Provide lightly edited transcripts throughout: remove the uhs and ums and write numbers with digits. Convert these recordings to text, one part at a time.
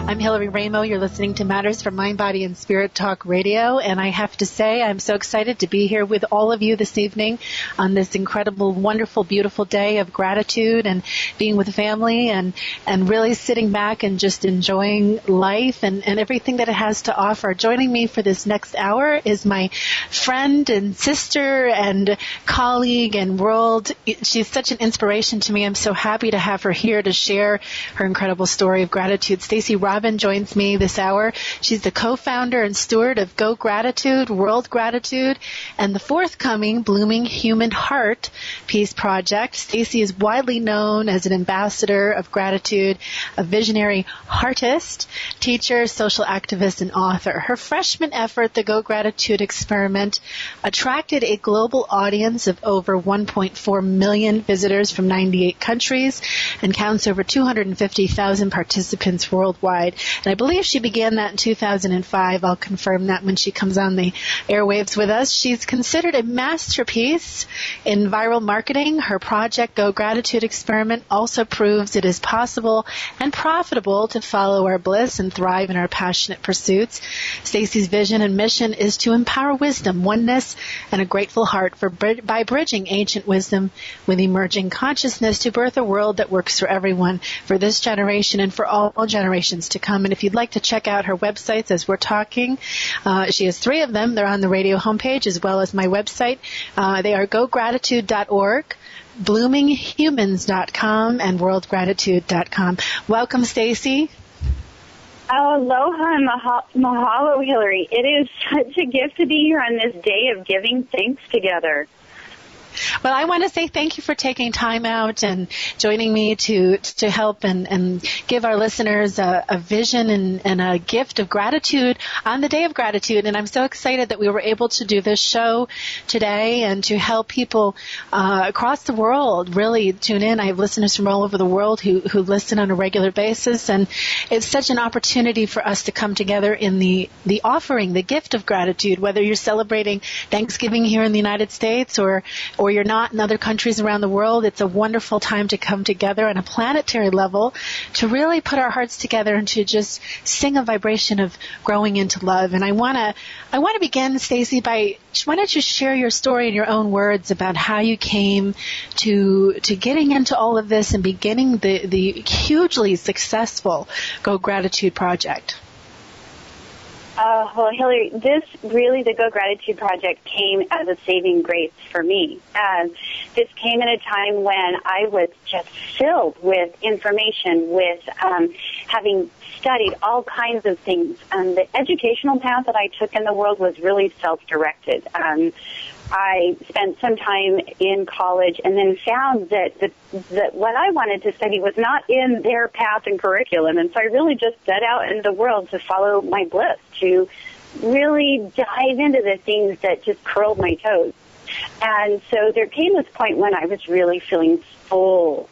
I'm Hillary Raimo. You're listening to Matters for Mind, Body, and Spirit Talk Radio. And I have to say, I'm so excited to be here with all of you this evening on this incredible, wonderful, beautiful day of gratitude and being with family and really sitting back and just enjoying life and everything that it has to offer. Joining me for this next hour is my friend and sister and colleague and world. She's such an inspiration to me. I'm so happy to have her here to share her incredible story of gratitude. Stacey Robyn joins me this hour. She's the co-founder and steward of Go Gratitude, World Gratitude, and the forthcoming Blooming Human Heart Peace Project. Stacey is widely known as an ambassador of gratitude, a visionary heartist, teacher, social activist, and author. Her freshman effort, the Go Gratitude Experiment, attracted a global audience of over 1.4 million visitors from 98 countries and counts over 250,000 participants worldwide. And I believe she began that in 2005. I'll confirm that when she comes on the airwaves with us. She's considered a masterpiece in viral marketing. Her project, Go Gratitude Experiment, also proves it is possible and profitable to follow our bliss and thrive in our passionate pursuits. Stacey's vision and mission is to empower wisdom, oneness, and a grateful heart by bridging ancient wisdom with emerging consciousness to birth a world that works for everyone, for this generation and for all generations to come. And if you'd like to check out her websites as we're talking, she has 3 of them. They're on the radio homepage as well as my website. They are gogratitude.org, bloominghumans.com, and worldgratitude.com. Welcome, Stacey. Aloha and mahalo, Hillary. It is such a gift to be here on this day of giving thanks together. Well, I want to say thank you for taking time out and joining me to help and give our listeners a vision and a gift of gratitude on the Day of Gratitude. And I'm so excited that we were able to do this show today and to help people across the world really tune in. I have listeners from all over the world who listen on a regular basis. And it's such an opportunity for us to come together in the offering, the gift of gratitude, whether you're celebrating Thanksgiving here in the United States or you're not in other countries around the world. It's a wonderful time to come together on a planetary level to really put our hearts together and to just sing a vibration of growing into love. And I want to begin, Stacey, by why don't you share your story in your own words about how you came to getting into all of this and beginning the hugely successful Go Gratitude Project. Well, Hillary, the Go Gratitude Project came as a saving grace for me. This came at a time when I was just filled with information, with having studied all kinds of things. The educational path that I took in the world was really self-directed. I spent some time in college and then found that what I wanted to study was not in their path and curriculum. And so I really just set out in the world to follow my bliss, to really dive into the things that just curled my toes. And so there came this point when I was really feeling full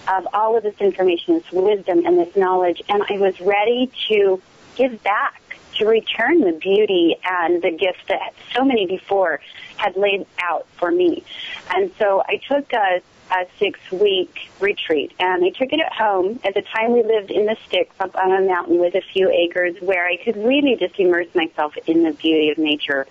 of all of this information, this wisdom and this knowledge, and I was ready to give back, to return the beauty and the gifts that so many before had laid out for me. And so I took a 6-week retreat, and I took it at home. At the time, we lived in the sticks up on a mountain with a few acres where I could really just immerse myself in the beauty of nature.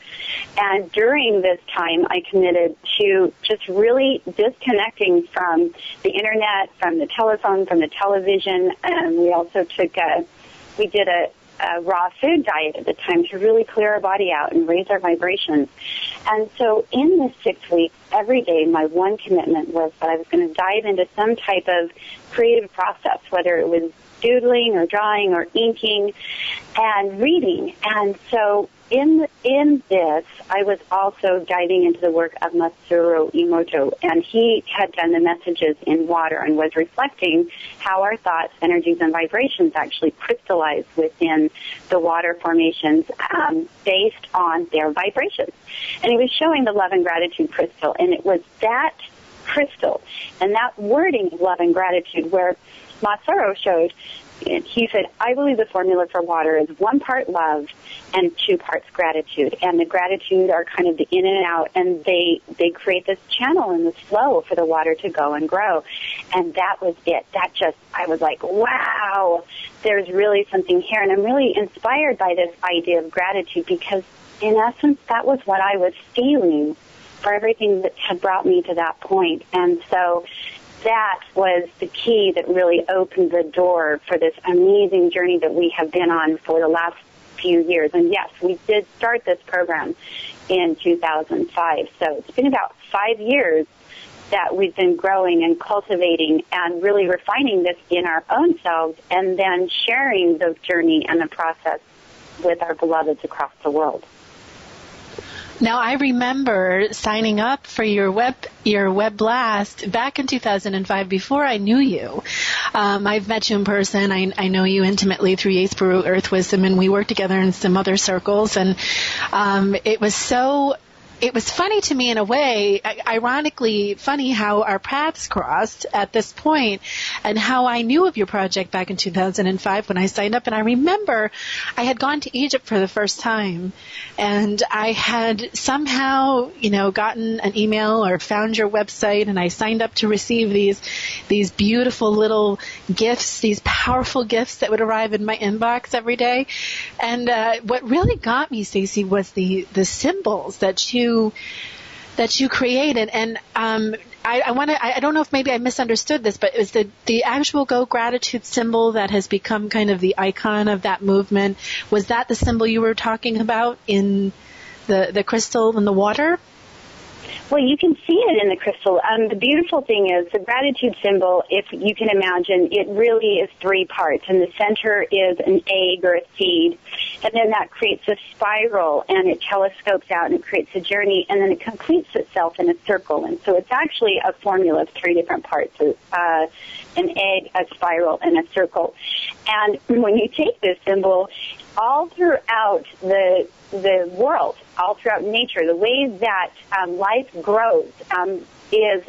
And during this time, I committed to just really disconnecting from the internet, from the telephone, from the television. And we also we did a raw food diet at the time to really clear our body out and raise our vibrations. And so in this 6 weeks, every day, my one commitment was that I was going to dive into some type of creative process, whether it was doodling or drawing or inking and reading. And so in this, I was also diving into the work of Masaru Emoto, and he had done the messages in water and was reflecting how our thoughts, energies, and vibrations actually crystallize within the water formations based on their vibrations. And he was showing the love and gratitude crystal, and it was that crystal and that wording, love and gratitude, where Masaru showed he said, I believe the formula for water is 1 part love and 2 parts gratitude. And the gratitude are kind of the in and out, and they create this channel and this flow for the water to go and grow. And that was it. I was like, wow, there's really something here. And I'm really inspired by this idea of gratitude because, in essence, that was what I was feeling for everything that had brought me to that point. And so that was the key that really opened the door for this amazing journey that we have been on for the last few years. And yes, we did start this program in 2005. So it's been about 5 years that we've been growing and cultivating and really refining this in our own selves and then sharing the journey and the process with our beloveds across the world. Now, I remember signing up for your web blast back in 2005 before I knew you. I've met you in person. I know you intimately through Yates Peru Earth Wisdom, and we worked together in some other circles. And it was funny to me in a way, ironically funny how our paths crossed at this point and how I knew of your project back in 2005 when I signed up. And I remember I had gone to Egypt for the first time and I had somehow, gotten an email or found your website and I signed up to receive these beautiful little gifts, these powerful gifts that would arrive in my inbox every day. And what really got me, Stacey, was the symbols that you created, and I don't know if maybe I misunderstood this, but it was the actual Go Gratitude symbol that has become kind of the icon of that movement. Was that the symbol you were talking about in the crystal in the water? Well, you can see it in the crystal. The beautiful thing is the gratitude symbol, if you can imagine, it really is 3 parts. And the center is an egg or a seed. And then that creates a spiral, and it telescopes out, and it creates a journey, and then it completes itself in a circle. And so it's actually a formula of 3 different parts, an egg, a spiral, and a circle. And when you take this symbol, all throughout the world, all throughout nature, the way that life grows is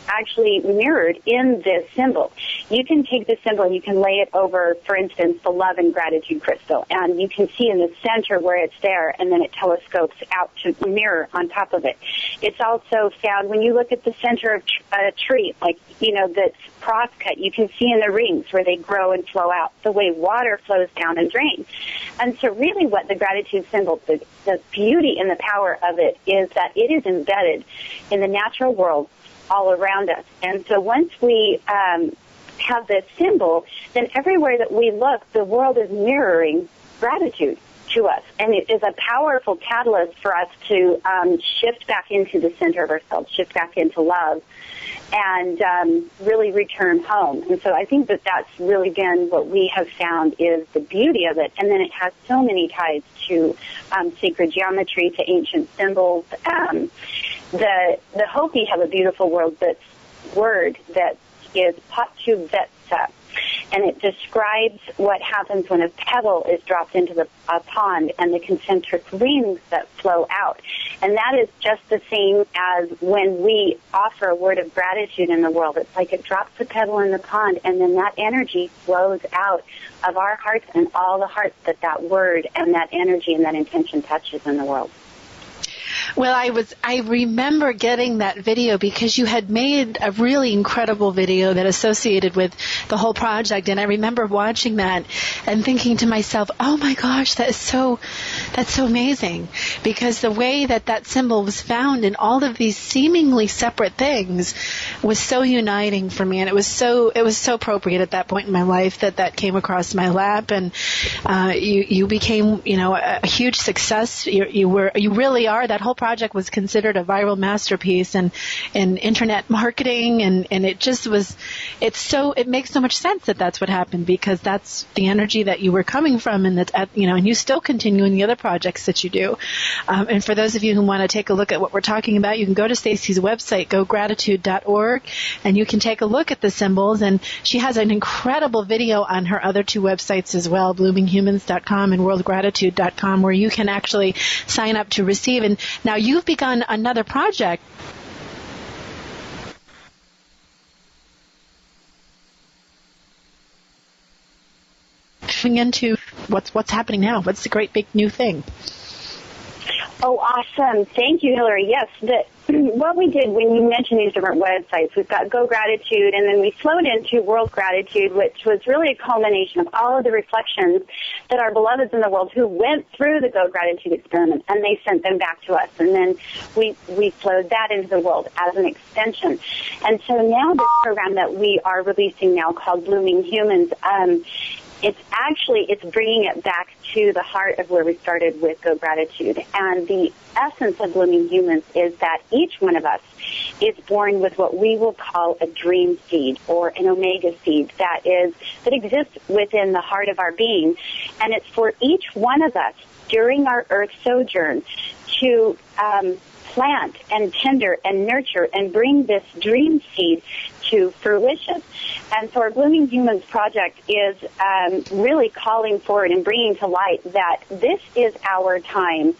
actually mirrored in this symbol. You can take this symbol and you can lay it over, for instance, the love and gratitude crystal, and you can see in the center where it's there, and then it telescopes out to mirror on top of it. It's also found when you look at the center of a tree, like, that's cross-cut, you can see in the rings where they grow and flow out, the way water flows down and drains. And so really what the gratitude symbol, the beauty and the power of it is that it is embedded in the natural world all around us. And so once we have this symbol, then everywhere that we look, the world is mirroring gratitude to us. And it is a powerful catalyst for us to shift back into the center of ourselves, shift back into love, and really return home. And so I think that that's really been what we have found is the beauty of it. And then it has so many ties to sacred geometry, to ancient symbols. The Hopi have a beautiful word that is Patu Vetsa, and it describes what happens when a pebble is dropped into a pond and the concentric rings that flow out. And that is just the same as when we offer a word of gratitude in the world. It's like it drops the pebble in the pond, and then that energy flows out of our hearts and all the hearts that word and that energy and that intention touches in the world. Well, I remember getting that video because you had made a really incredible video that associated with the whole project, and I remember watching that and thinking to myself, oh my gosh, that's so amazing, because the way that symbol was found in all of these seemingly separate things was so uniting for me, and it was so appropriate at that point in my life that came across my lap, and you became a huge success. You really are. That whole project was considered a viral masterpiece in internet marketing, and it just was. It makes so much sense that that's what happened, because that's the energy that you were coming from, and and you still continue in the other projects that you do. And for those of you who want to take a look at what we're talking about, you can go to Stacey's website, gogratitude.org, and you can take a look at the symbols. And she has an incredible video on her other 2 websites as well, bloominghumans.com and worldgratitude.com, where you can actually sign up to receive. And now you've begun another project. moving into what's happening now. What's the great big new thing? Oh, awesome. Thank you, Hillary. Yes, what we did when you mentioned these different websites, we've got Go Gratitude, and then we flowed into World Gratitude, which was really a culmination of all of the reflections that our beloveds in the world who went through the Go Gratitude experiment, and they sent them back to us. And then we flowed that into the world as an extension. And so now this program that we are releasing now called Blooming Humans, it's bringing it back to the heart of where we started with Go Gratitude. And the essence of Blooming Humans is that each one of us is born with what we will call a dream seed or an omega seed that exists within the heart of our being. And it's for each one of us during our earth sojourn to plant and tender and nurture and bring this dream seed to fruition. And so our Blooming Humans project is really calling forward and bringing to light that this is our time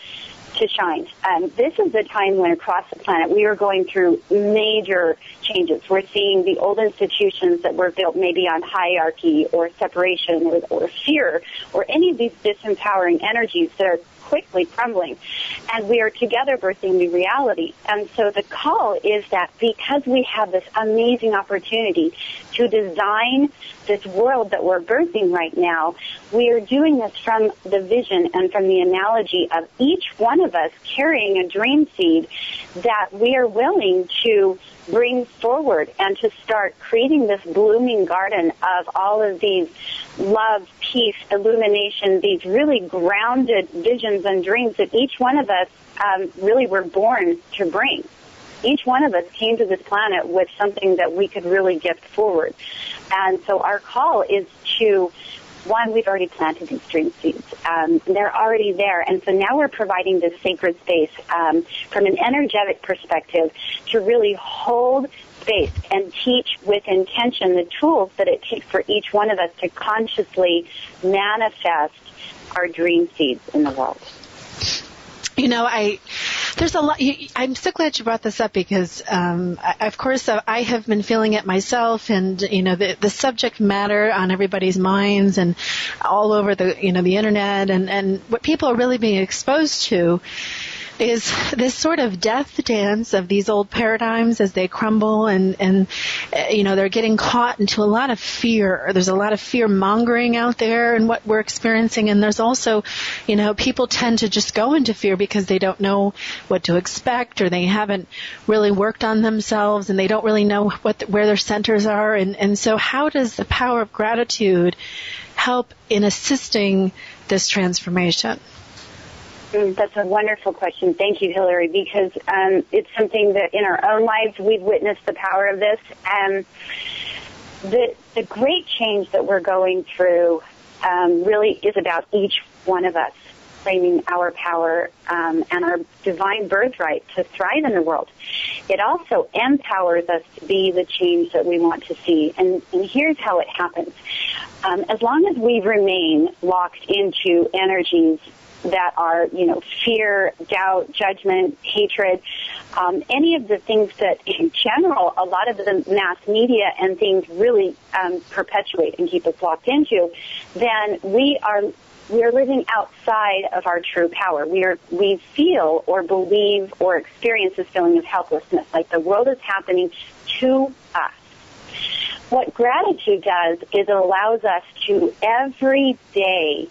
to shine. This is the time when across the planet we are going through major changes. We're seeing the old institutions that were built maybe on hierarchy or separation or fear or any of these disempowering energies that are quickly crumbling, and we are together birthing new reality. And so the call is that because we have this amazing opportunity to design this world that we're birthing right now, we are doing this from the vision and from the analogy of each one of us carrying a dream seed that we are willing to bring forward and to start creating this blooming garden of all of these love, peace, illumination, these really grounded visions and dreams that each one of us really were born to bring. Each one of us came to this planet with something that we could really gift forward. And so our call is to, one, we've already planted these dream seeds. They're already there. And so now we're providing this sacred space from an energetic perspective to really hold space and teach with intention the tools that it takes for each one of us to consciously manifest our dream seeds in the world. You know, there's a lot. I'm so glad you brought this up because, of course, I have been feeling it myself, and the subject matter on everybody's minds and all over the internet, and what people are really being exposed to is this sort of death dance of these old paradigms as they crumble, and they're getting caught into a lot of fear. There's a lot of fear mongering out there in what we're experiencing, and there's also, people tend to just go into fear because they don't know what to expect, or they haven't really worked on themselves, and they don't really know where their centers are, and so how does the power of gratitude help in assisting this transformation? That's a wonderful question. Thank you, Hillary, because it's something that in our own lives we've witnessed the power of this. The great change that we're going through really is about each one of us claiming our power and our divine birthright to thrive in the world. It also empowers us to be the change that we want to see. And here's how it happens. As long as we remain locked into energies that are, fear, doubt, judgment, hatred, any of the things that in general a lot of the mass media and things really perpetuate and keep us locked into, then we are living outside of our true power. We feel or believe or experience this feeling of helplessness, like the world is happening to us. What gratitude does is it allows us to every day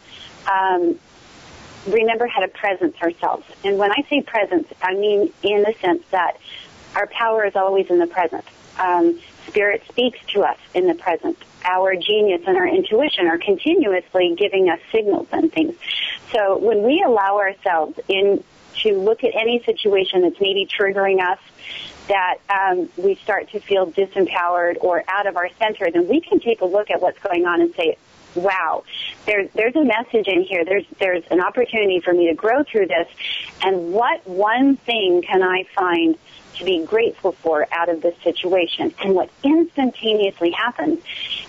remember how to presence ourselves. And when I say presence, I mean in the sense that our power is always in the present. Spirit speaks to us in the present. Our genius and our intuition are continuously giving us signals and things. So when we allow ourselves to look at any situation that's maybe triggering us, that we start to feel disempowered or out of our center, then we can take a look at what's going on and say, wow, there's a message in here. There's an opportunity for me to grow through this. And what one thing can I find to be grateful for out of this situation? And what instantaneously happens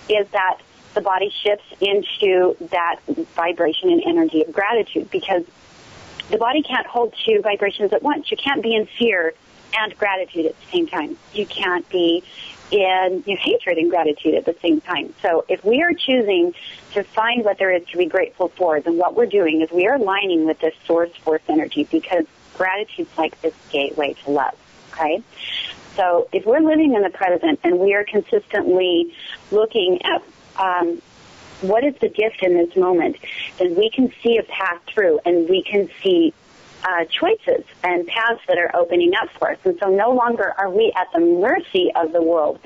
is that the body shifts into that vibration and energy of gratitude, because the body can't hold two vibrations at once. You can't be in fear and gratitude at the same time. You can't be in hatred and gratitude at the same time. So if we are choosing to find what there is to be grateful for, then what we're doing is we are aligning with this source force energy, because gratitude's like this gateway to love, okay? So if we're living in the present and we are consistently looking at what is the gift in this moment, then we can see a path through, and we can see choices and paths that are opening up for us. And so no longer are we at the mercy of the world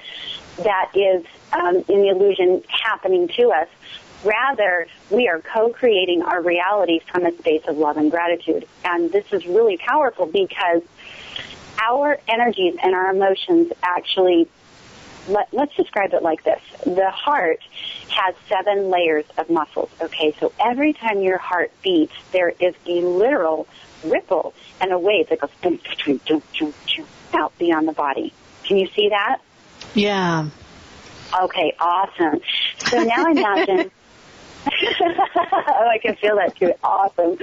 that is in the illusion happening to us. Rather, we are co-creating our reality from a space of love and gratitude. And this is really powerful, because our energies and our emotions actually, let's describe it like this. The heart has 7 layers of muscles, okay? So every time your heart beats, there is a literal ripple and a wave that goes out beyond the body. Can you see that? Yeah. Okay, awesome. So now imagine... Oh, I can feel that too. Awesome.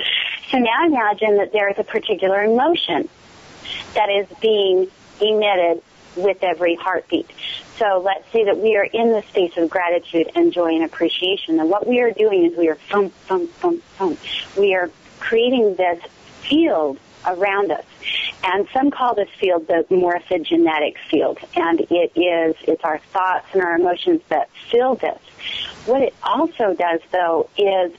So now imagine that there is a particular emotion that is being emitted with every heartbeat. So let's say that we are in the space of gratitude and joy and appreciation. And what we are doing is we are we are creating this field around us. And some call this field the morphogenetic field. And it's our thoughts and our emotions that fill this. What it also does, though, is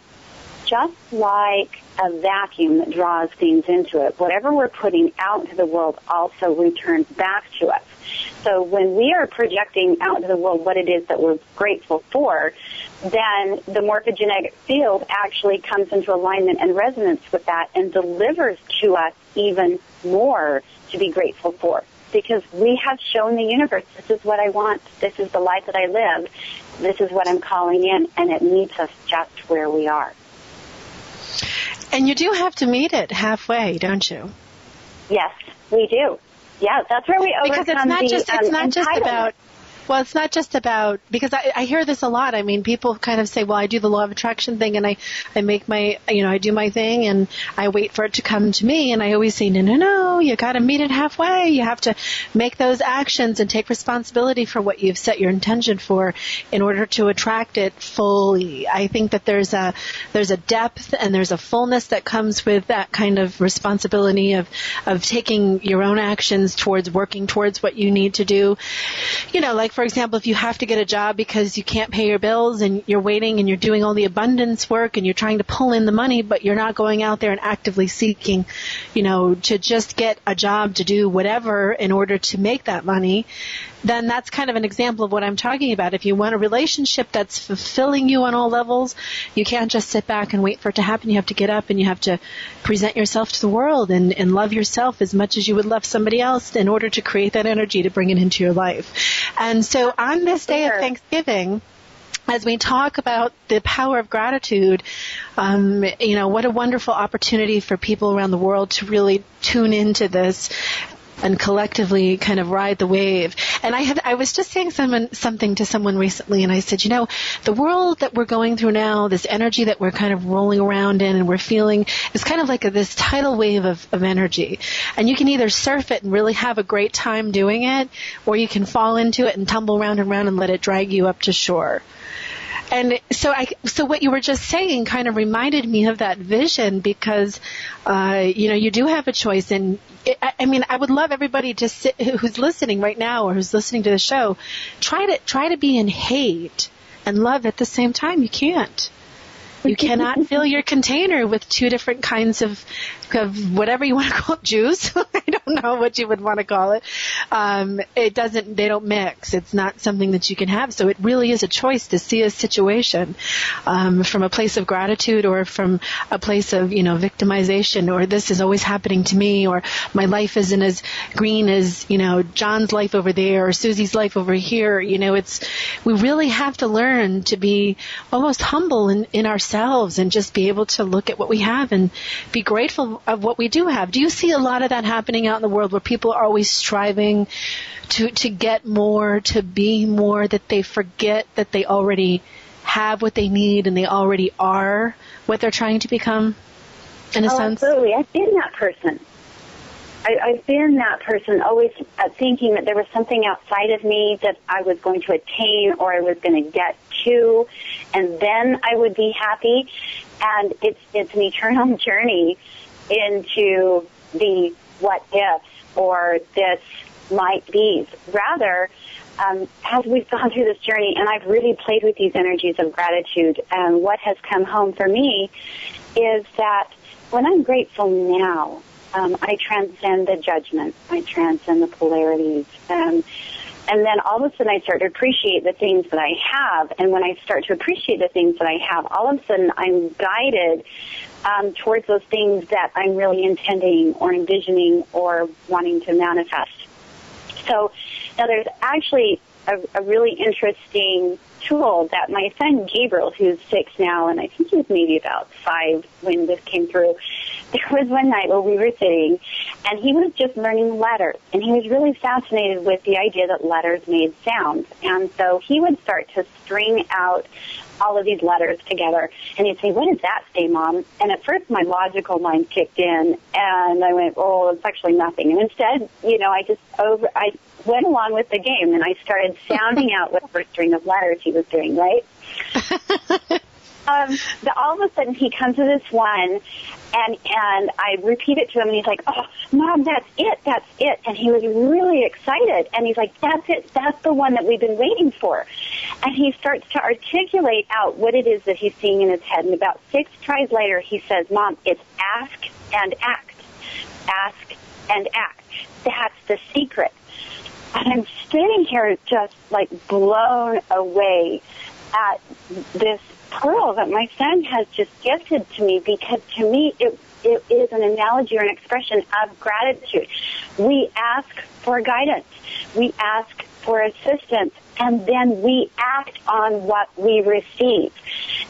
just like a vacuum that draws things into it, whatever we're putting out into the world also returns back to us. So when we are projecting out into the world what it is that we're grateful for, then the morphogenetic field actually comes into alignment and resonance with that and delivers to us even more to be grateful for. Because we have shown the universe, this is what I want, this is the life that I live, this is what I'm calling in, and it meets us just where we are. And you do have to meet it halfway, don't you? Yes, we do. Yeah, that's where we overcome because it's not just about, because I hear this a lot. I mean, people kind of say, well, I do the law of attraction thing, and I make my, I do my thing, and I wait for it to come to me. And I always say, no, you got to meet it halfway. You have to make those actions and take responsibility for what you've set your intention for in order to attract it fully. I think that there's a depth and there's a fullness that comes with that kind of responsibility of taking your own actions towards working towards what you need to do. Like, for example, if you have to get a job because you can't pay your bills and you're waiting and you're doing all the abundance work and you're trying to pull in the money, but you're not going out there and actively seeking, to just get a job to do whatever in order to make that money, then that's kind of an example of what I'm talking about. If you want a relationship that's fulfilling you on all levels, you can't just sit back and wait for it to happen. You have to get up and you have to present yourself to the world and love yourself as much as you would love somebody else in order to create that energy to bring it into your life. And so on this day of Thanksgiving, as we talk about the power of gratitude, what a wonderful opportunity for people around the world to really tune into this and collectively kind of ride the wave. And I was just saying something to someone recently, and I said, the world that we're going through now, this energy that we're kind of rolling around in and we're feeling, is kind of like this tidal wave of energy. And you can either surf it and really have a great time doing it, or you can fall into it and tumble round and round and let it drag you up to shore. And so what you were just saying kind of reminded me of that vision, because, you do have a choice. And I would love everybody to who's listening right now or who's listening to the show, try to be in hate and love at the same time. You can't. You cannot fill your container with two different kinds of whatever you want to call it, juice. I don't know what you would want to call it. They don't mix. It's not something that you can have. So it really is a choice to see a situation from a place of gratitude or from a place of, victimization, or this is always happening to me, or my life isn't as green as, John's life over there or Susie's life over here. We really have to learn to be almost humble in ourselves and just be able to look at what we have and be grateful of what we do have. Do you see a lot of that happening out in the world where people are always striving to get more, to be more, that they forget that they already have what they need and they already are what they're trying to become, in a sense? Absolutely. I've been that person. I've been that person, always thinking that there was something outside of me that I was going to attain or I was going to get to, and then I would be happy. And it's an eternal journey into the what if or this might be. Rather, as we've gone through this journey, and I've really played with these energies of gratitude, and what has come home for me is that when I'm grateful now, I transcend the judgment. I transcend the polarities. And then all of a sudden I start to appreciate the things that I have. And when I start to appreciate the things that I have, all of a sudden I'm guided towards those things that I'm really intending or envisioning or wanting to manifest. So now there's actually a really interesting tool that my son Gabriel, who's 6 now, and I think he was maybe about 5 when this came through, there was one night where we were sitting, and he was just learning letters, and he was really fascinated with the idea that letters made sounds. And so he would start to string out all of these letters together, and he'd say, "What does that say, Mom?" And at first my logical mind kicked in, and I went, "Oh, it's actually nothing." And instead, I went along with the game, and I started sounding out whatever string of letters he was doing, right? All of a sudden he comes to this one, and I repeat it to him, and he's like, "Oh, Mom, that's it. And he was really excited, and he's like, "That's it, that's the one that we've been waiting for." And he starts to articulate out what it is that he's seeing in his head, and about 6 tries later he says, "Mom, it's ask and act. Ask and act. That's the secret." And I'm sitting here just like blown away at this pearl that my son has just gifted to me, because to me it is an analogy or an expression of gratitude. We ask for guidance. We ask for assistance, and then we act on what we receive.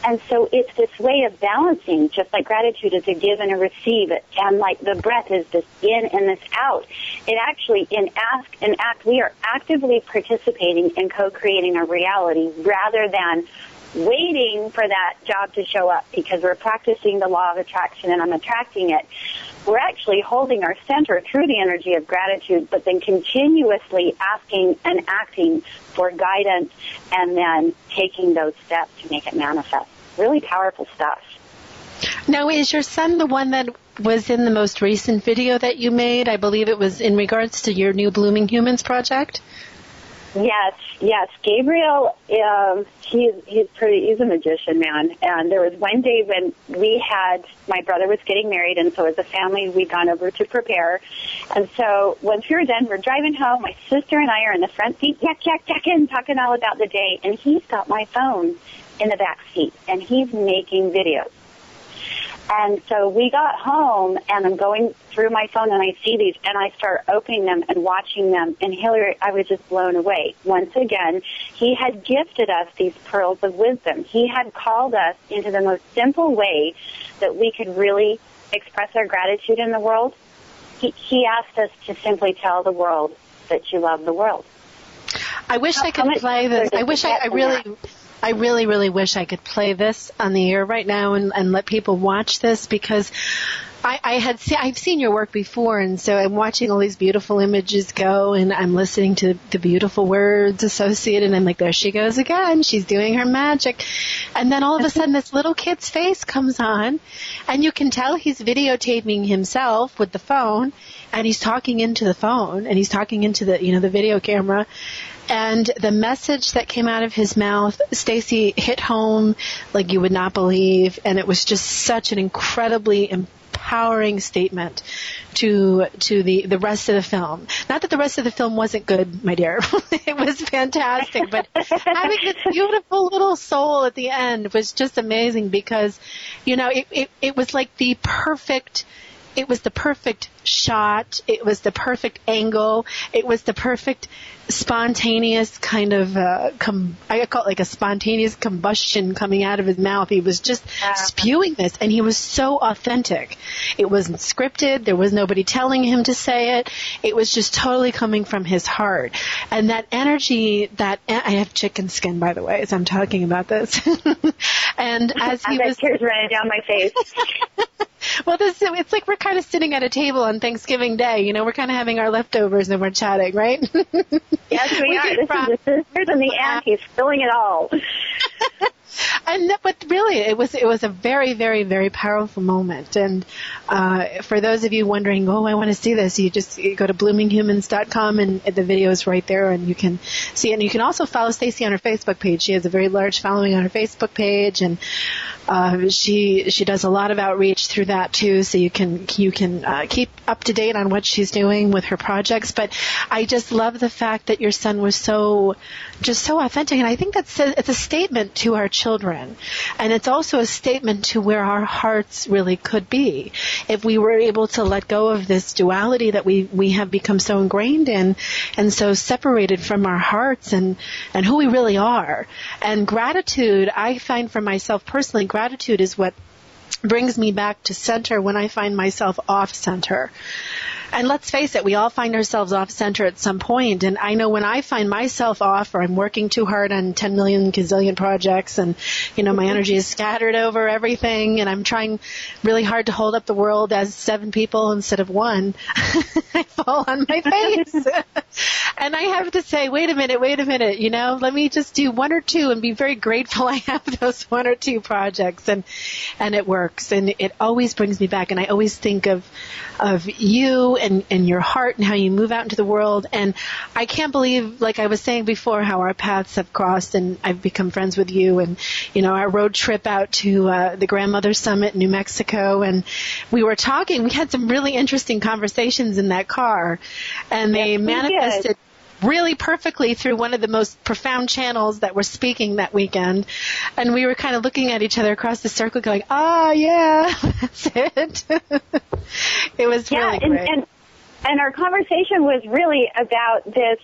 And so it's this way of balancing, just like gratitude is a give and a receive, and like the breath is this in and this out. It actually, in ask and act, we are actively participating in co-creating a reality rather than waiting for that job to show up because we're practicing the law of attraction and I'm attracting it. We're actually holding our center through the energy of gratitude, but then continuously asking and acting for guidance and then taking those steps to make it manifest. Really powerful stuff. Now, is your son the one that was in the most recent video that you made? I believe it was in regards to your new Blooming Humans project? Yes. Gabriel, he's a magician, man. And there was one day when my brother was getting married, and so as a family, we'd gone over to prepare. And so once we were done, we're driving home. My sister and I are in the front seat, talking all about the day. And he's got my phone in the back seat, and he's making videos. And so we got home, and I'm going through my phone, and I see these, and I start opening them and watching them. And Hillary, I was just blown away. Once again, he had gifted us these pearls of wisdom. He had called us into the most simple way that we could really express our gratitude in the world. He asked us to simply tell the world that you love the world. I wish I could play this. I really wish I could play this on the air right now and let people watch this, because I've seen your work before, and so I'm watching all these beautiful images go, and I'm listening to the beautiful words associated, and I'm like, there she goes again. She's doing her magic. And then all of a sudden this little kid's face comes on, and you can tell he's videotaping himself with the phone, and he's talking into the phone, and he's talking into the video camera. And the message that came out of his mouth, Stacey, hit home like you would not believe. And it was just such an incredibly empowering statement to the rest of the film. Not that the rest of the film wasn't good, my dear. It was fantastic. But having this beautiful little soul at the end was just amazing, because, it was like the perfect... It was the perfect shot. It was the perfect angle. It was the perfect spontaneous kind of, I call it like a spontaneous combustion coming out of his mouth. He was just spewing this, and he was so authentic. It wasn't scripted. There was nobody telling him to say it. It was just totally coming from his heart. And that energy, I have chicken skin, by the way, as I'm talking about this. And as he was... tears running down my face. Well, it's like we're kind of sitting at a table on Thanksgiving Day. You know, we're kind of having our leftovers and we're chatting, right? Yes, we are. This is the sisters and the aunties filling it all. But really, it was a very, very, very powerful moment. And for those of you wondering, oh, I want to see this, you go to bloomingHumans.com, and the video is right there, and you can see it. And you can also follow Stacey on her Facebook page. She has a very large following on her Facebook page, and she does a lot of outreach through that too. So you can keep up to date on what she's doing with her projects. But I just love the fact that your son was so authentic, and I think it's a statement to our children, and it's also a statement to where our hearts really could be if we were able to let go of this duality that we have become so ingrained in and so separated from our hearts and who we really are. And gratitude, I find for myself personally, gratitude is what brings me back to center when I find myself off center. And let's face it, we all find ourselves off center at some point. And I know when I find myself off, or I'm working too hard on 10 million gazillion projects, and, you know, my energy is scattered over everything, and I'm trying really hard to hold up the world as 7 people instead of 1, I fall on my face. And I have to say, wait a minute, you know, let me just do 1 or 2 and be very grateful I have those 1 or 2 projects. And it works. And it always brings me back. And I always think of you and your heart and how you move out into the world. And I can't believe, like I was saying before, how our paths have crossed and I've become friends with you. And, you know, our road trip out to the Grandmother Summit in New Mexico. And we were talking, we had some really interesting conversations in that car. And they manifested really perfectly through one of the most profound channels that were speaking that weekend. And we were kind of looking at each other across the circle going, yeah, that's it. It was really great. And our conversation was really about this,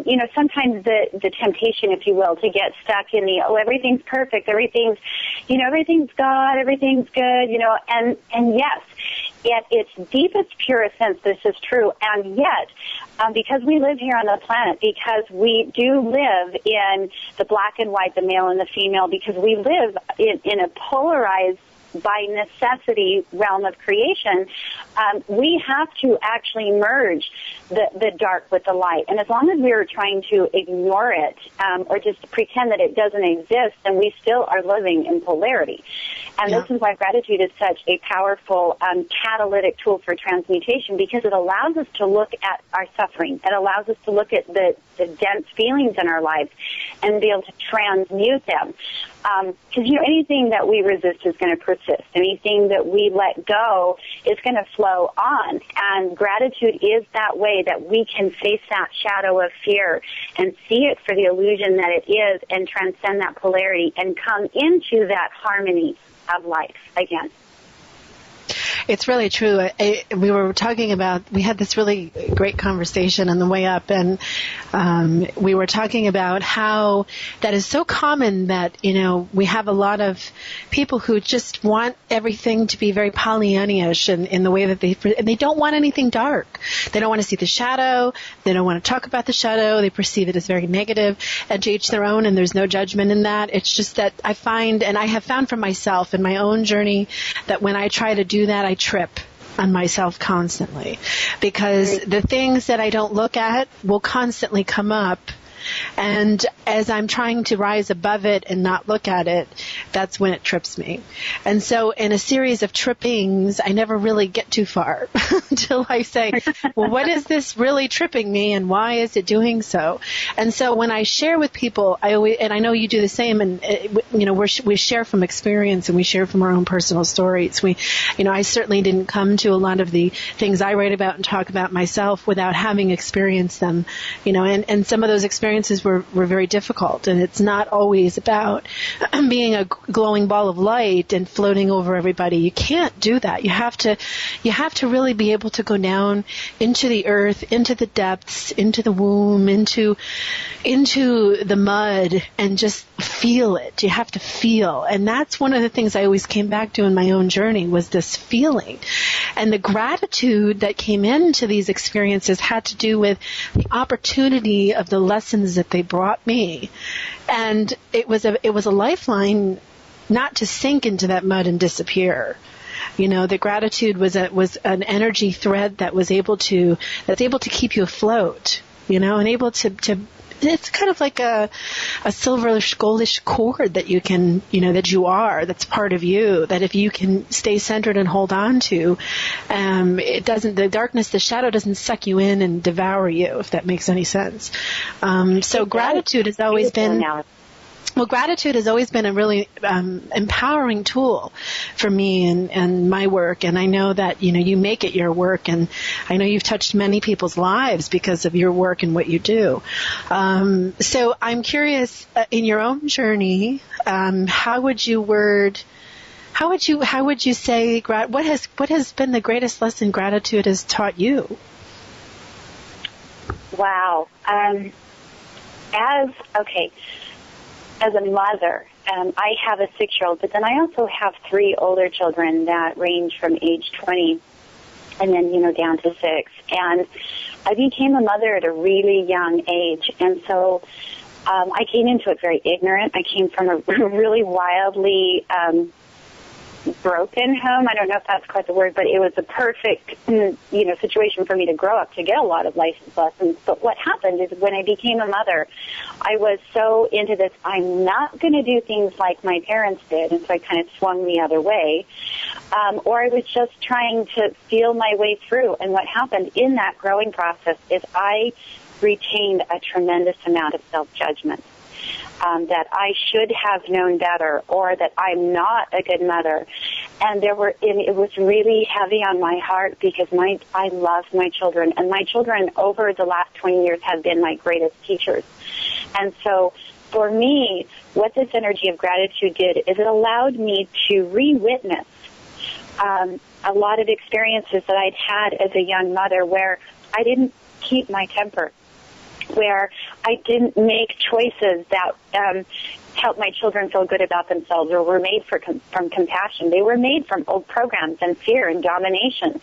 you know, sometimes the temptation, if you will, to get stuck in everything's perfect, everything's God, everything's good, you know, and yes, at its deepest, purest sense, this is true. And yet, because we live here on the planet, because we do live in the black and white, the male and the female, because we live in a polarized, by necessity, realm of creation, we have to actually merge the dark with the light. And as long as we are trying to ignore it or just pretend that it doesn't exist, then we still are living in polarity. And this is why gratitude is such a powerful catalytic tool for transmutation, because it allows us to look at our suffering. It allows us to look at the dense feelings in our lives and be able to transmute them. Because, you know, anything that we resist is going to persist. Anything that we let go is going to flow on. And gratitude is that way that we can face that shadow of fear and see it for the illusion that it is and transcend that polarity and come into that harmony of life again. It's really true. We were talking about, we had this really great conversation on the way up, and we were talking about how that is so common that, you know, we have a lot of people who just want everything to be very Pollyanna-ish in the way that they don't want anything dark. They don't want to see the shadow. They don't want to talk about the shadow. They perceive it as very negative, and to each their own, and there's no judgment in that. It's just that I find, and I have found for myself in my own journey, that when I try to do that, I trip on myself constantly, because the things that I don't look at will constantly come up. And as I'm trying to rise above it and not look at it, that's when it trips me. And so in a series of trippings, I never really get too far until I say, well, what is this really tripping me and why is it doing so? And so when I share with people, and I know you do the same, and you know, we share from experience and we share from our own personal stories. I certainly didn't come to a lot of the things I write about and talk about myself without having experienced them, you know, and some of those experiences were very difficult, and it's not always about being a glowing ball of light and floating over everybody. You can't do that. You have to really be able to go down into the earth, into the depths, into the womb, into the mud, and just feel it. You have to feel. And that's one of the things I always came back to in my own journey, was this feeling. And the gratitude that came into these experiences had to do with the opportunity of the lessons that they brought me. And it was a lifeline not to sink into that mud and disappear. The gratitude was an energy thread that's able to keep you afloat, and able to it's kind of like a silverish, goldish cord that you can, that you are, that's part of you, that if you can stay centered and hold on to, the darkness, the shadow doesn't suck you in and devour you, if that makes any sense. So gratitude has always been... Well, gratitude has always been a really empowering tool for me and my work, and I know that you make it your work, and I know you've touched many people's lives because of your work and what you do. So I'm curious, in your own journey, how would you say what has been the greatest lesson gratitude has taught you? Wow. As a mother, I have a 6-year-old, but then I also have 3 older children that range from age 20 and then, down to 6. And I became a mother at a really young age. And so I came into it very ignorant. I came from a really wildly broken home. I don't know if that's quite the word, but it was a perfect, situation for me to grow up to get a lot of life lessons. But what happened is when I became a mother, I was so into this, I'm not going to do things like my parents did, and so I kind of swung the other way. Or I was just trying to feel my way through. And what happened in that growing process is I retained a tremendous amount of self-judgment. That I should have known better, or that I'm not a good mother. And it was really heavy on my heart because I love my children, and my children over the last 20 years have been my greatest teachers. And so for me, what this energy of gratitude did is it allowed me to re-witness a lot of experiences that I'd had as a young mother where I didn't keep my temper, where I didn't make choices that helped my children feel good about themselves or were made from compassion. They were made from old programs and fear and domination.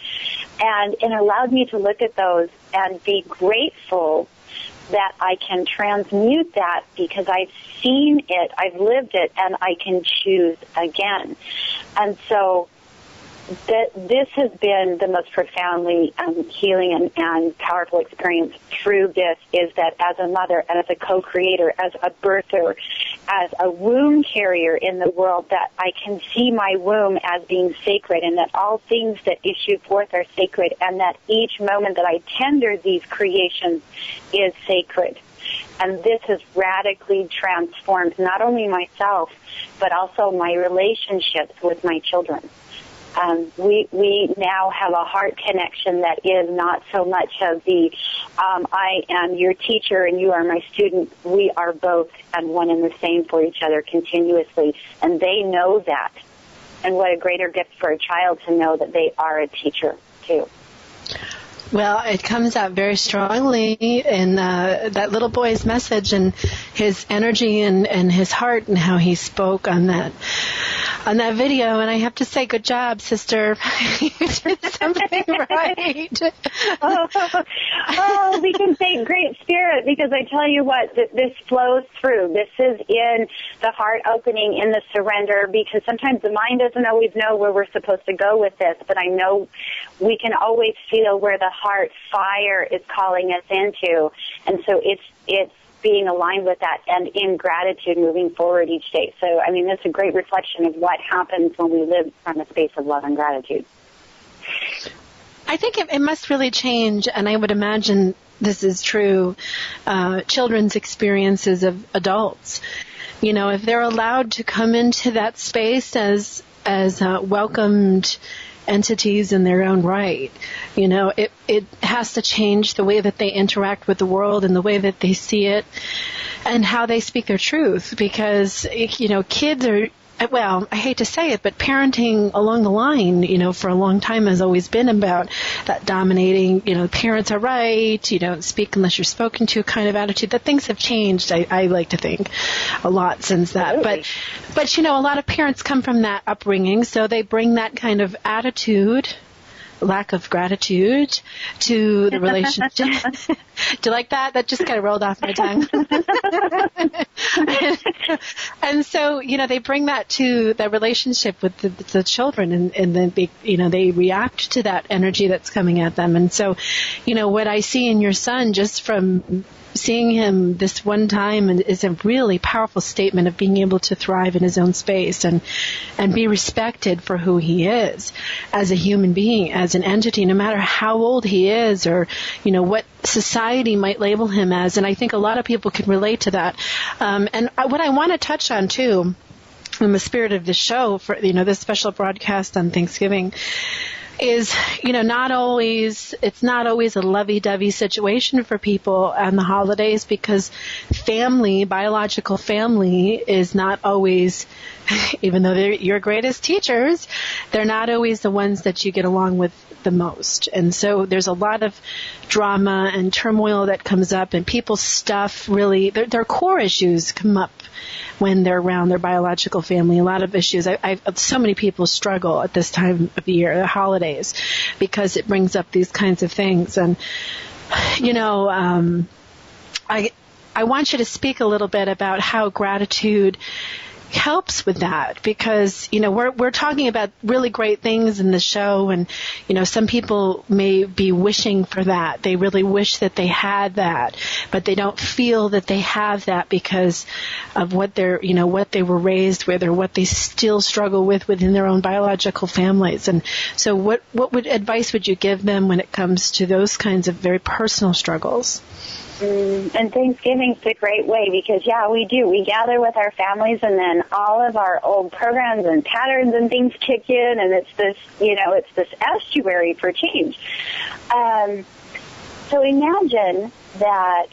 And it allowed me to look at those and be grateful that I can transmute that because I've seen it, I've lived it, and I can choose again. And so this has been the most profoundly healing and powerful experience through this, is that as a mother, and as a co-creator, as a birther, as a womb carrier in the world, that I can see my womb as being sacred, and that all things that issue forth are sacred, and that each moment that I tender these creations is sacred. And this has radically transformed not only myself, but also my relationships with my children. We now have a heart connection that is not so much of the I am your teacher and you are my student. We are both and one and the same for each other continuously, and they know that. And what a greater gift for a child to know that they are a teacher, too. Well, it comes out very strongly in that little boy's message and his energy and his heart and how he spoke on that video. And I have to say, good job, sister. You did something right. We can say great spirit, because I tell you what, this flows through. This is in the heart opening, in the surrender, because sometimes the mind doesn't always know where we're supposed to go with this, but I know we can always feel where the heart fire is calling us into. And so it's being aligned with that and in gratitude moving forward each day. So, I mean, that's a great reflection of what happens when we live from a space of love and gratitude. I think it must really change, and I would imagine this is true, children's experiences of adults. You know, if they're allowed to come into that space as welcomed entities in their own right, you know, it has to change the way that they interact with the world and the way that they see it and how they speak their truth, because, you know, kids are, well, I hate to say it, but parenting along the line, you know, for a long time has always been about that dominating, you know, parents are right, you don't speak unless you're spoken to kind of attitude. That things have changed, I like to think, a lot since that. But, you know, a lot of parents come from that upbringing, so they bring that kind of attitude lack of gratitude to the relationship. Do you like that? That just kind of rolled off my tongue. And so, they bring that to the relationship with the children, and then they react to that energy that's coming at them. And so, what I see in your son, just from seeing him this one time, is a really powerful statement of being able to thrive in his own space and be respected for who he is as a human being, as an entity, no matter how old he is or, what society might label him as. And I think a lot of people can relate to that. And what I want to touch on, too, in the spirit of the show for, this special broadcast on Thanksgiving, is, it's not always a lovey-dovey situation for people on the holidays, because biological family is not always, even though they're your greatest teachers, they're not always the ones that you get along with the most. And so there's a lot of drama and turmoil that comes up, and people's stuff really, their core issues come up when they're around their biological family. A lot of issues. So many people struggle at this time of year, the holidays, because it brings up these kinds of things. And, I want you to speak a little bit about how gratitude helps with that, because we're talking about really great things in the show, and some people may be wishing for that. They really wish that they had that, but they don't feel that they have that because of what what they were raised with, or what they still struggle with within their own biological families. And so what advice would you give them when it comes to those kinds of very personal struggles? And Thanksgiving's a great way, because, we do. We gather with our families, and then all of our old programs and patterns and things kick in, and it's this estuary for change. So imagine that,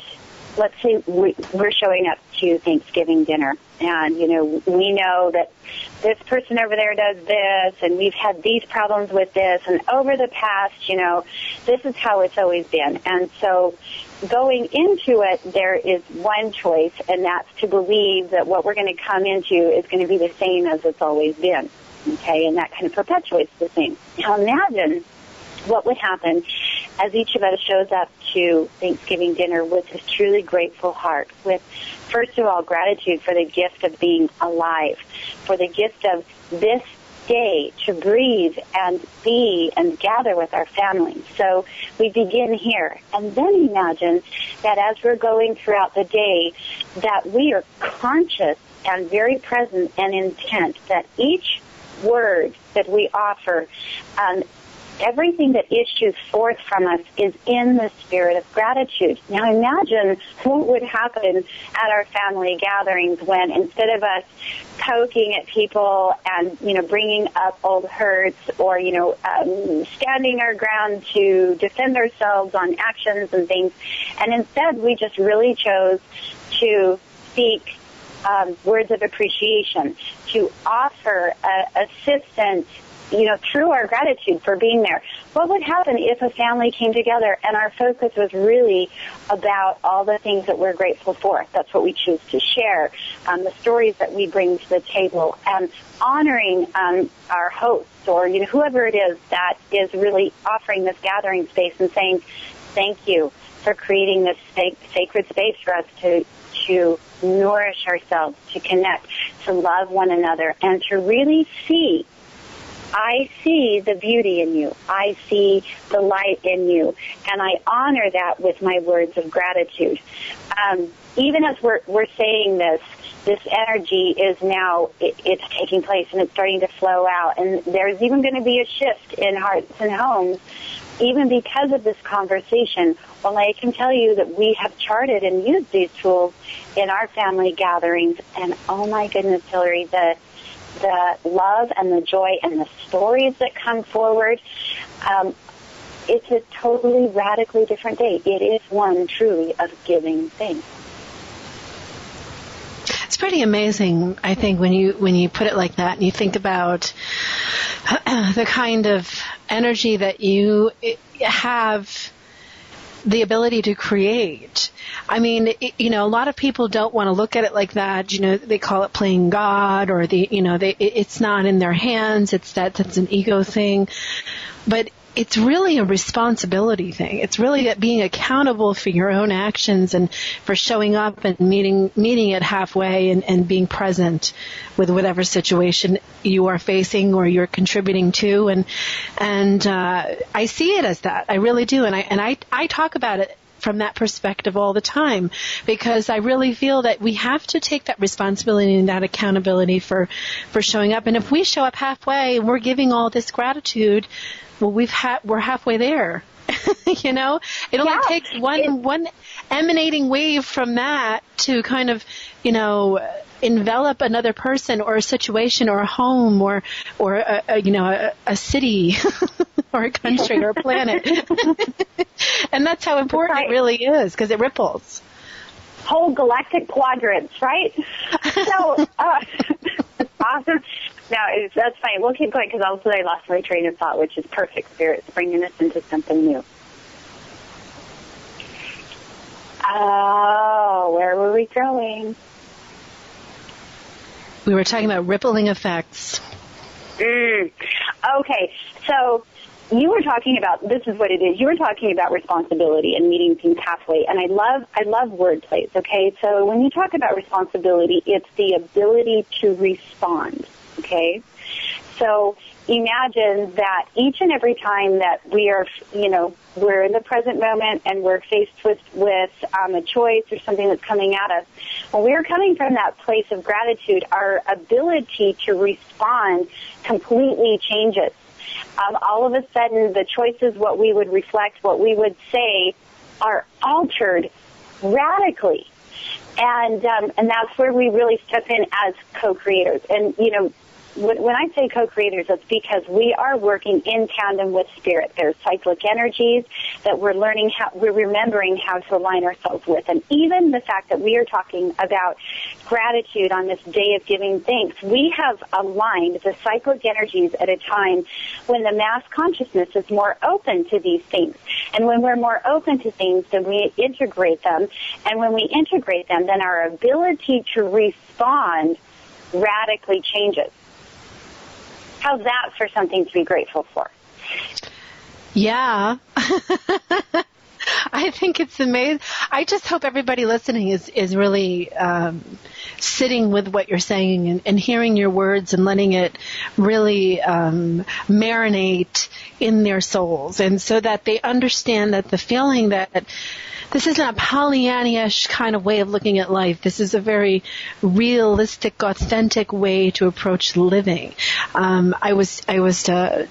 let's say we're showing up to Thanksgiving dinner, and, we know that this person over there does this, and we've had these problems with this, and over the past, this is how it's always been. And so going into it, there is one choice, and that's to believe that what we're going to come into is going to be the same as it's always been, okay? And that kind of perpetuates the same. Now imagine what would happen as each of us shows up to Thanksgiving dinner with this truly grateful heart, with, first of all, gratitude for the gift of being alive, for the gift of this day to breathe and be and gather with our families. So we begin here. And then imagine that as we're going throughout the day, that we are conscious and very present and intent that each word that we offer, everything that issues forth from us is in the spirit of gratitude. Now imagine what would happen at our family gatherings when, instead of us poking at people and, bringing up old hurts, or, standing our ground to defend ourselves on actions and things, and instead we just really chose to speak words of appreciation, to offer assistance, through our gratitude for being there. What would happen if a family came together and our focus was really about all the things that we're grateful for? That's what we choose to share, the stories that we bring to the table, and honoring our hosts, or whoever it is that is really offering this gathering space, and saying thank you for creating this sacred space for us to nourish ourselves, to connect, to love one another, and to really see, I see the beauty in you. I see the light in you. And I honor that with my words of gratitude. Even as we're saying this energy is now, it's taking place, and it's starting to flow out. And there's even going to be a shift in hearts and homes, even because of this conversation. Well, I can tell you that we have charted and used these tools in our family gatherings. And oh my goodness, Hillary, the love and the joy and the stories that come forward, it's a totally radically different day. It is one truly of giving thanks. It's pretty amazing, I think, when you put it like that, and you think about the kind of energy that you have the ability to create. I mean, a lot of people don't want to look at it like that. They call it playing God, or it's not in their hands. That's an ego thing. But it's really a responsibility thing. It's really that being accountable for your own actions and for showing up and meeting it halfway and being present with whatever situation you are facing or you're contributing to. And I see it as that. I really do. And I talk about it from that perspective all the time, because I really feel that we have to take that responsibility and that accountability for showing up. And if we show up halfway and we're giving all this gratitude, well, we're halfway there. You know, it only takes one emanating wave from that to kind of, you know, envelop another person or a situation or a home or a city or a country or a planet. And that's how important it really is, because it ripples. Whole galactic quadrants, right? So, awesome. Now, that's fine. We'll keep going, because also I lost my train of thought, which is perfect. Spirit's bringing us into something new. Oh, where were we going? We were talking about rippling effects. Okay, so you were talking about, this is what it is, you were talking about responsibility and meeting things halfway, and I love word plays, okay? So when you talk about responsibility, it's the ability to respond, okay? So imagine that each and every time that we are, you know, we're in the present moment and we're faced with a choice or something that's coming at us, when we are coming from that place of gratitude, our ability to respond completely changes. All of a sudden, the choices, what we would reflect, what we would say, are altered radically. And that's where we really step in as co-creators. And, you know, when I say co-creators, it's because we are working in tandem with spirit. There's cyclic energies that we're remembering how to align ourselves with. And even the fact that we are talking about gratitude on this day of giving thanks, we have aligned the cyclic energies at a time when the mass consciousness is more open to these things. And when we're more open to things, then we integrate them. And when we integrate them, then our ability to respond radically changes. How's that for something to be grateful for? Yeah. I think it's amazing. I just hope everybody listening is really sitting with what you're saying and hearing your words and letting it really marinate in their souls, and so that they understand that the feeling that this isn't a Pollyanna-ish kind of way of looking at life. This is a very realistic, authentic way to approach living. I was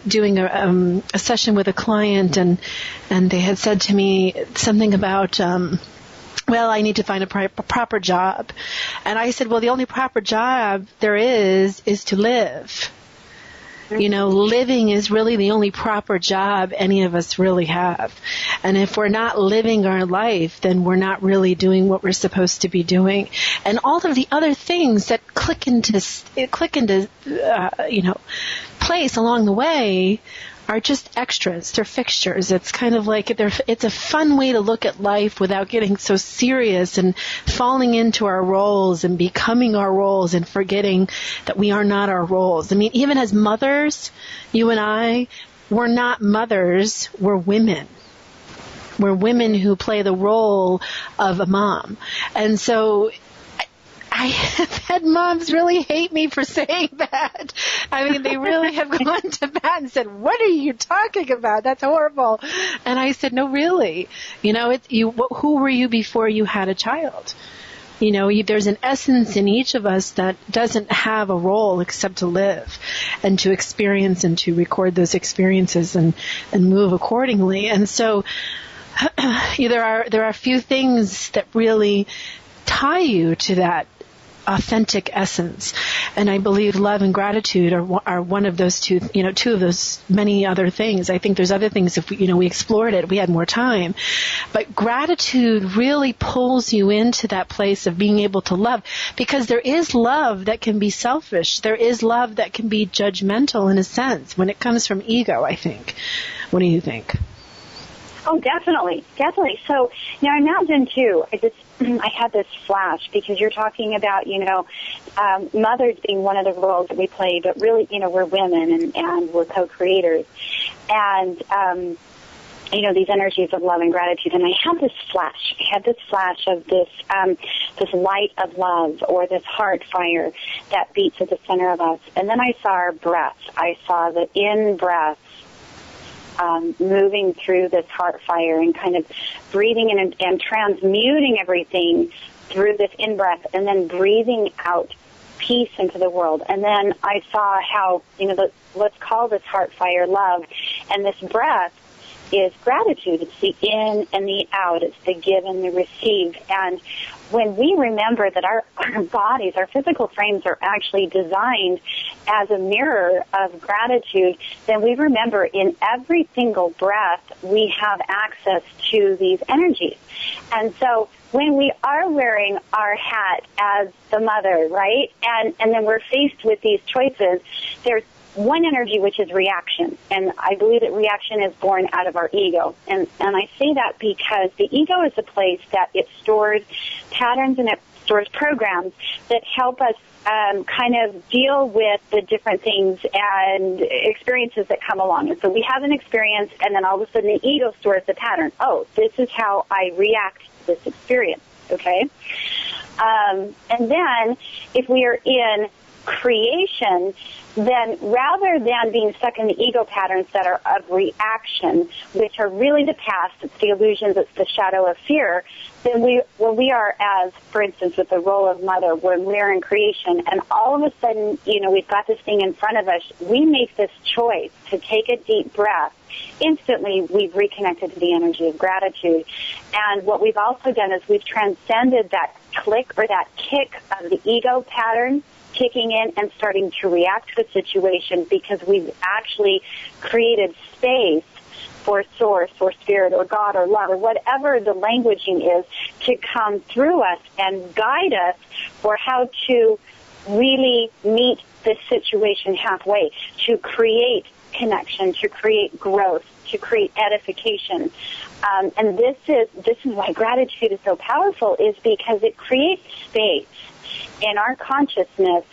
doing a session with a client, and they had said to me something about, well, I need to find a proper job. And I said, well, the only proper job there is to live. You know, living is really the only proper job any of us really have. And if we're not living our life, then we're not really doing what we're supposed to be doing. And all of the other things that click into place along the way are just extras. They're fixtures. It's kind of like it's a fun way to look at life without getting so serious and falling into our roles and becoming our roles and forgetting that we are not our roles. I mean, even as mothers, you and I, we're not mothers, we're women. We're women who play the role of a mom. And so I have had moms really hate me for saying that. I mean, they really have gone to bat and said, "What are you talking about? That's horrible." And I said, "No, really. You know, who were you before you had a child? You know, there's an essence in each of us that doesn't have a role except to live and to experience and to record those experiences and move accordingly." And so there are few things that really tie you to that authentic essence, and I believe love and gratitude are one of those two of those many other things. I think there's other things if we explored it, we had more time, but gratitude really pulls you into that place of being able to love, because there is love that can be selfish, there is love that can be judgmental in a sense when it comes from ego, I think. What do you think? Oh, definitely. So now imagine too, I had this flash because you're talking about, mothers being one of the roles that we play, but really, we're women and we're co-creators. and these energies of love and gratitude. And I had this flash. I had this flash of this light of love, or this heart fire that beats at the center of us. And then I saw our breath. I saw the in-breath moving through this heart fire and kind of breathing in and transmuting everything through this in-breath, and then breathing out peace into the world. And then I saw how, let's call this heart fire love, and this breath is gratitude. It's the in and the out. It's the give and the receive. And when we remember that our bodies, our physical frames are actually designed as a mirror of gratitude, then we remember in every single breath we have access to these energies. And so when we are wearing our hat as the mother, right, and then we're faced with these choices, there's one energy, which is reaction. And I believe that reaction is born out of our ego. And I say that because the ego is a place that it stores patterns and it stores programs that help us kind of deal with the different things and experiences that come along. And so we have an experience, and then all of a sudden the ego stores the pattern. Oh, this is how I react to this experience, okay? And then if we are in creation, then rather than being stuck in the ego patterns that are of reaction, which are really the past, it's the illusions, it's the shadow of fear, then when we are, as, for instance, with the role of mother, when we're in creation, and all of a sudden, we've got this thing in front of us, we make this choice to take a deep breath. Instantly, we've reconnected to the energy of gratitude. And what we've also done is we've transcended that click or that kick of the ego pattern, kicking in and starting to react to the situation, because we've actually created space for source or spirit or God or love or whatever the languaging is to come through us and guide us for how to really meet this situation halfway, to create connection, to create growth, to create edification. And this is why gratitude is so powerful, is because it creates space in our consciousness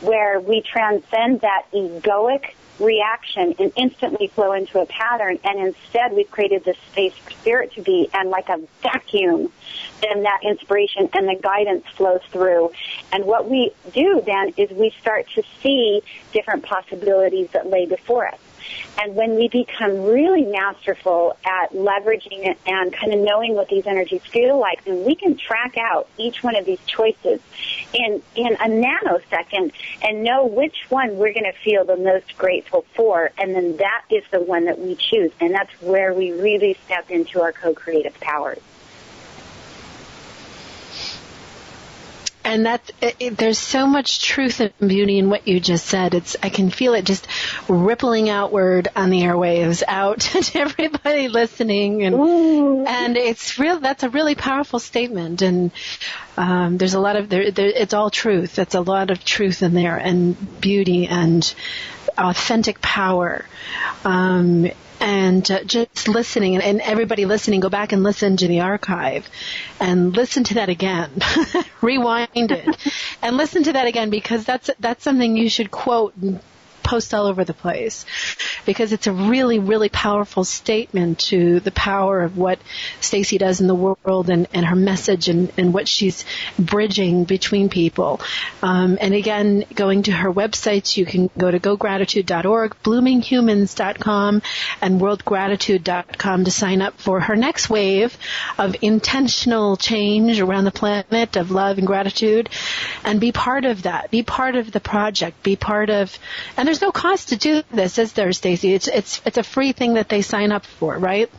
where we transcend that egoic reaction and instantly flow into a pattern, and instead we've created this space for spirit to be, and like a vacuum, then that inspiration and the guidance flows through. And what we do then is we start to see different possibilities that lay before us. And when we become really masterful at leveraging it and kind of knowing what these energies feel like, then we can track out each one of these choices in a nanosecond and know which one we're going to feel the most grateful for. And then that is the one that we choose. And that's where we really step into our co-creative powers. And there's so much truth and beauty in what you just said. I can feel it just rippling outward on the airwaves out to everybody listening, and it's real. That's a really powerful statement. And there's a lot of it's all truth. That's a lot of truth in there, and beauty and authentic power. And just listening, and everybody listening, go back and listen to the archive and listen to that again. Rewind it and listen to that again, because that's something you should quote and post all over the place, because it's a really, really powerful statement to the power of what Stacey does in the world, and her message, and what she's bridging between people. And again, going to her websites, you can go to gogratitude.org, bloominghumans.com, and worldgratitude.com to sign up for her next wave of intentional change around the planet of love and gratitude, and be part of that. Be part of the project. Be part of, and there's no cost to do this, is there, Stacey? It's a free thing that they sign up for, right?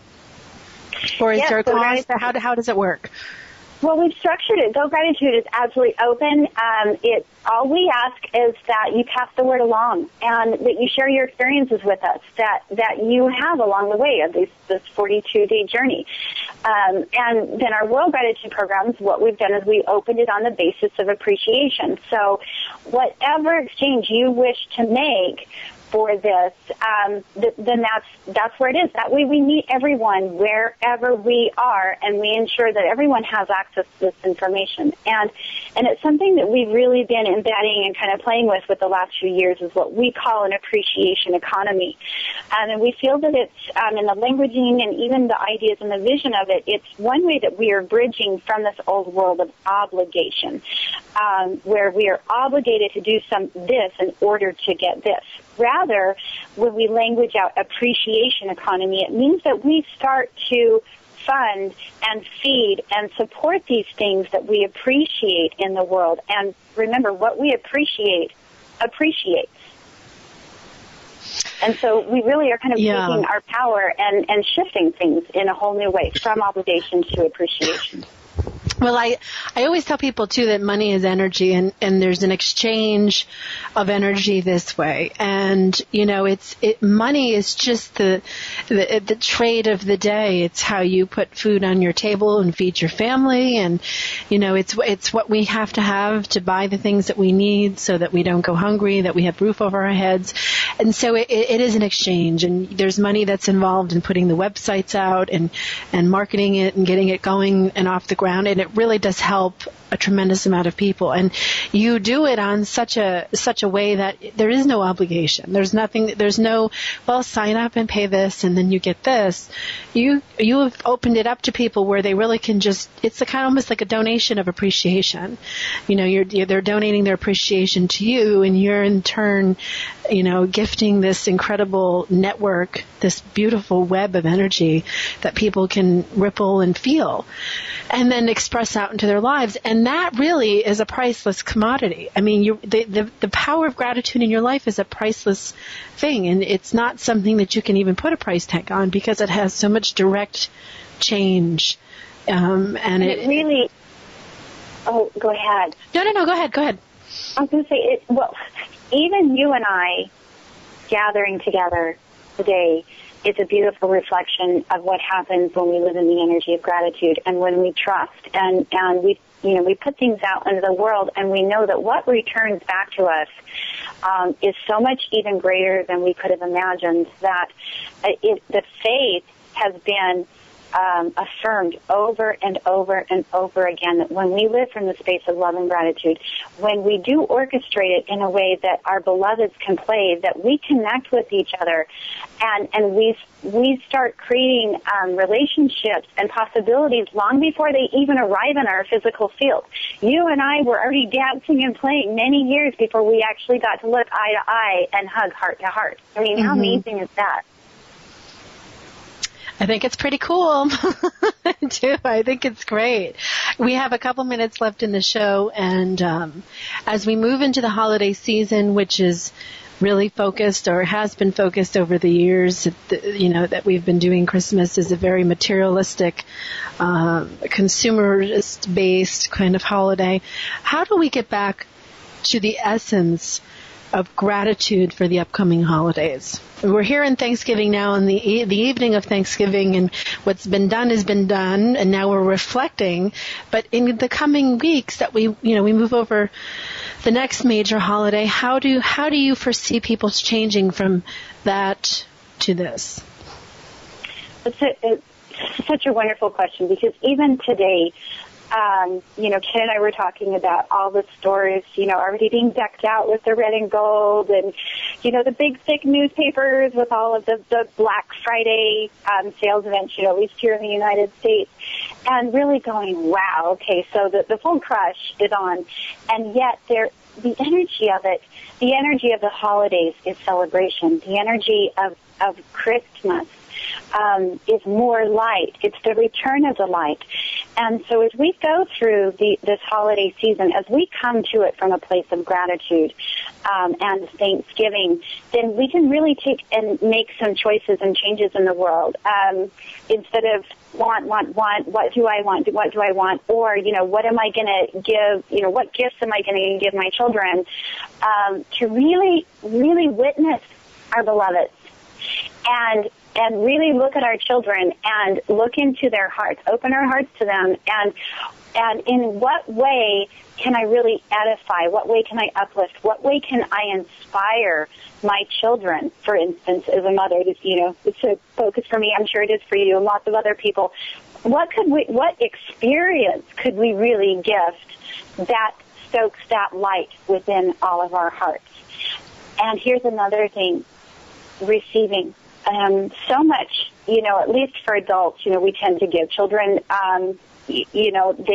Or is there a cost? How does it work? Well, we've structured it. Go Gratitude is absolutely open. All we ask is that you pass the word along, and that you share your experiences with us that you have along the way of this 42-day journey. And then our World Gratitude programs, what we've done is we opened it on the basis of appreciation. So whatever exchange you wish to make for this, then that's where it is. That way we meet everyone wherever we are, and we ensure that everyone has access to this information. And it's something that we've really been embedding and kind of playing with the last few years, is what we call an appreciation economy. And we feel that it's, in the languaging and even the ideas and the vision of it, it's one way that we are bridging from this old world of obligation, where we are obligated to do this in order to get this. Rather, when we language out appreciation economy, it means that we start to fund and feed and support these things that we appreciate in the world. And remember, what we appreciate appreciates. And so we really are kind of taking our power and shifting things in a whole new way, from obligation to appreciation. Well, I always tell people, too, that money is energy, and there's an exchange of energy this way. And, money is just the trade of the day. It's how you put food on your table and feed your family. And, it's what we have to buy the things that we need so that we don't go hungry, that we have roof over our heads. And so it is an exchange. And there's money that's involved in putting the websites out and marketing it and getting it going and off the ground. And it really does help a tremendous amount of people, and you do it on such a way that there is no obligation. There's no, well, sign up and pay this and then you get this. You have opened it up to people where they really can just, it's almost like a donation of appreciation. They're donating their appreciation to you, and you're in turn, gifting this incredible network, this beautiful web of energy that people can ripple and feel and then express out into their lives. And that really is a priceless commodity. I mean, the power of gratitude in your life is a priceless thing, and it's not something that you can even put a price tag on, because it has so much direct change. And it really... Oh, go ahead. No, go ahead. I was going to say, even you and I gathering together today, it's a beautiful reflection of what happens when we live in the energy of gratitude and when we trust and we put things out into the world, and we know that what returns back to us is so much even greater than we could have imagined. That the faith has been affirmed over and over and over again, that when we live from the space of love and gratitude, when we do orchestrate it in a way that our beloveds can play, that we connect with each other, and we start creating relationships and possibilities long before they even arrive in our physical field. You and I were already dancing and playing many years before we actually got to look eye to eye and hug heart to heart. I mean, how amazing is that? I think it's pretty cool, too. I think it's great. We have a couple minutes left in the show, and as we move into the holiday season, which is really focused, or has been focused over the years, that we've been doing Christmas is a very materialistic, consumerist-based kind of holiday. How do we get back to the essence of gratitude for the upcoming holidays? We're here in Thanksgiving now, in the evening of Thanksgiving, and what's been done has been done, and now we're reflecting. But in the coming weeks that we move over the next major holiday, how do you foresee people changing from that to this? It's such a wonderful question, because even today, Ken and I were talking about all the stores, already being decked out with the red and gold, and, the big thick newspapers with all of the Black Friday sales events, at least here in the United States, and really going, wow, okay, so the full crush is on, and yet the energy of it, the energy of the holidays is celebration. The energy of Christmas is more light. It's the return of the light. And so as we go through this holiday season, as we come to it from a place of gratitude and thanksgiving, then we can really take and make some choices and changes in the world. Instead of want, what do I want, or, what am I going to give, what gifts am I going to give my children, to really, really witness our beloveds and really look at our children and look into their hearts, open our hearts to them, and And in what way can I really edify? What way can I uplift? What way can I inspire my children? For instance, as a mother, it's a focus for me. I'm sure it is for you and lots of other people. What experience could we really gift that stokes that light within all of our hearts? And here's another thing, receiving. So much, at least for adults, we tend to give. Children, they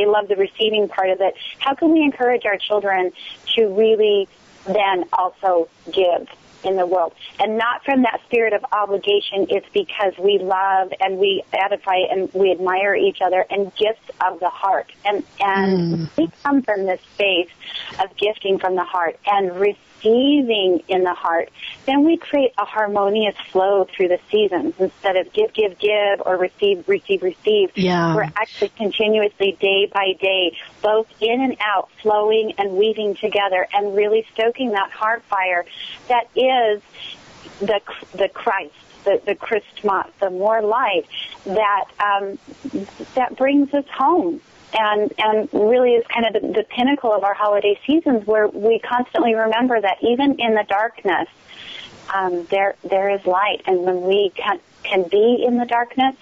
love the receiving part of it. How can we encourage our children to really then also give in the world? And not from that spirit of obligation. It's because we love and we edify and we admire each other, and gifts of the heart. And we come from this space of gifting from the heart and receiving in the heart. Then we create a harmonious flow through the seasons. Instead of give, or receive. Yeah. We're actually continuously, day by day, both in and out, flowing and weaving together, and really stoking that heart fire that is the Christ, the Christmas, the more light that brings us home. And really is kind of the pinnacle of our holiday seasons, where we constantly remember that even in the darkness, there is light. And when we can be in the darkness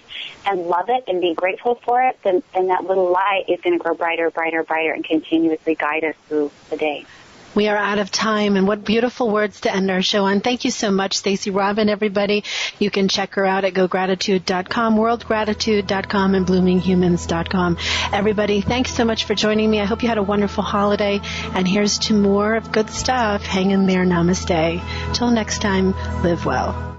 and love it and be grateful for it, then that little light is going to grow brighter, brighter, brighter, and continuously guide us through the day. We are out of time, and what beautiful words to end our show on. Thank you so much, Stacey Robyn, everybody. You can check her out at gogratitude.com, worldgratitude.com, and bloominghumans.com. Everybody, thanks so much for joining me. I hope you had a wonderful holiday, and here's to more of good stuff. Hang in there. Namaste. Till next time, live well.